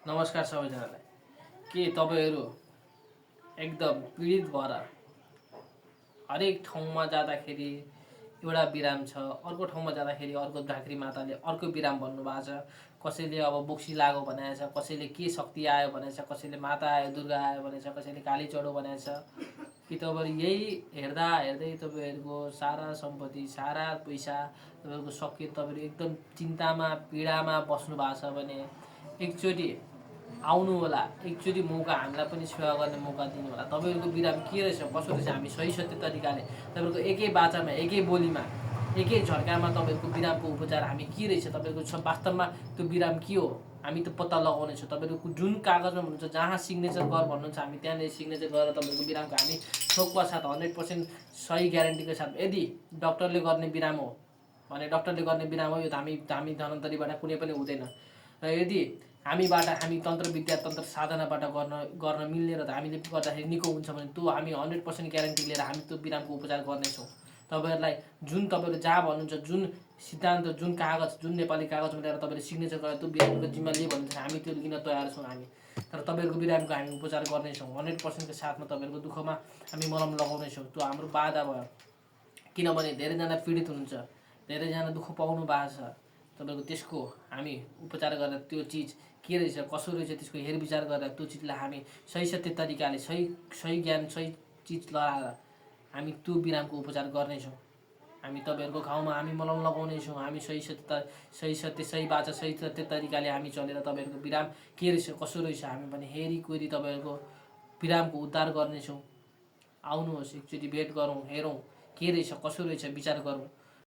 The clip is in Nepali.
नमस्कार सबैजनालाई। के तपाईँहरू एकदम पीडित भएर हरेक ठाउँमा जाँदाखेरि एउटा बिराम छ, अर्को ठाउँमा जाँदाखेरि अर्को झाँक्री माताले अर्को बिराम भन्नुभएको छ। कसैले अब बोक्सी लाग्यो भनेको छ, कसैले के शक्ति आयो भनेको छ, कसैले माता आयो दुर्गा आयो भनेको छ, कसैले काली चढो भनेको छ। कि तपाईँहरू यही हेर्दा हेर्दै तपाईँहरूको सारा सम्पत्ति सारा पैसा तपाईँहरूको सकियो, तपाईँहरू एकदम चिन्तामा पीडामा बस्नु भएको छ भने एकचोटि आउनु होला, एकचोटि मौका हामीलाई पनि सेवा गर्ने मौका दिनु होला। तपाईँहरूको बिराम के रहेछ कसो रहेछ हामी सही सत्य तरिकाले तपाईँहरूको एकै बाचामा एकै बोलीमा एकै झड्कामा तपाईँहरूको बिरामको उपचार हामी के रहेछ, तपाईँहरूको वास्तवमा त्यो बिराम के हो हामी त पत्ता लगाउनेछौँ। तपाईँहरूको जुन कागजमा भन्नुहुन्छ जहाँ सिग्नेचर गर भन्नुहुन्छ हामी त्यहाँनिर सिग्नेचर गरेर तपाईँहरूको बिरामको हामी ठोकका साथ 100% सही ग्यारेन्टीको साथ, यदि डक्टरले गर्ने बिराम हो भने डक्टरले गर्ने बिराम हो, यो हामी धनन्तरीबाट कुनै पनि हुँदैन। र यदि हामीबाट हामी तन्त्र विद्या तन्त्र साधनाबाट गर्न मिल्ने र हामीले गर्दाखेरि निको हुन्छ भने त्यो हामी 100% ग्यारेन्टी लिएर हामी त्यो बिरामको उपचार गर्नेछौँ। तपाईँहरूलाई जुन तपाईँहरू जहाँ भन्नुहुन्छ, जुन सिद्धान्त, जुन कागज, जुन नेपाली कागजमा ल्याएर तपाईँले सिग्नेचर गरेर त्यो बिरामको जिम्मा लिए भन्नुहुन्छ हामी त्यो लिन तयार छौँ। हामी तर तपाईँहरूको बिरामको हामी उपचार गर्नेछौँ 100%को साथमा। तपाईँहरूको दुःखमा हामी मलम लगाउनेछौँ, त्यो हाम्रो वादा भयो। किनभने धेरैजना पीडित हुनुहुन्छ, धेरैजना दुःख पाउनु भएको छ। तपाईँको त्यसको हामी उपचार गरेर त्यो चिज के रहेछ कसो रहेछ त्यसको हेरविचार गरेर त्यो चिजलाई हामी सही सत्य तरिकाले सही ज्ञान सही चिज लगाएर हामी त्यो बिरामको उपचार गर्नेछौँ। हामी तपाईँहरूको घाउमा हामी मलम लगाउनेछौँ। हामी सही सत्य सही बाचा सही सत्य तरिकाले हामी चलेर तपाईँहरूको बिराम के रहेछ कसो रहेछ हामी भने हेरी कोरी तपाईँहरूको बिरामको उद्धार गर्नेछौँ। आउनुहोस्, एकचोटि भेट गरौँ, हेरौँ के रहेछ कसो रहेछ विचार गरौँ।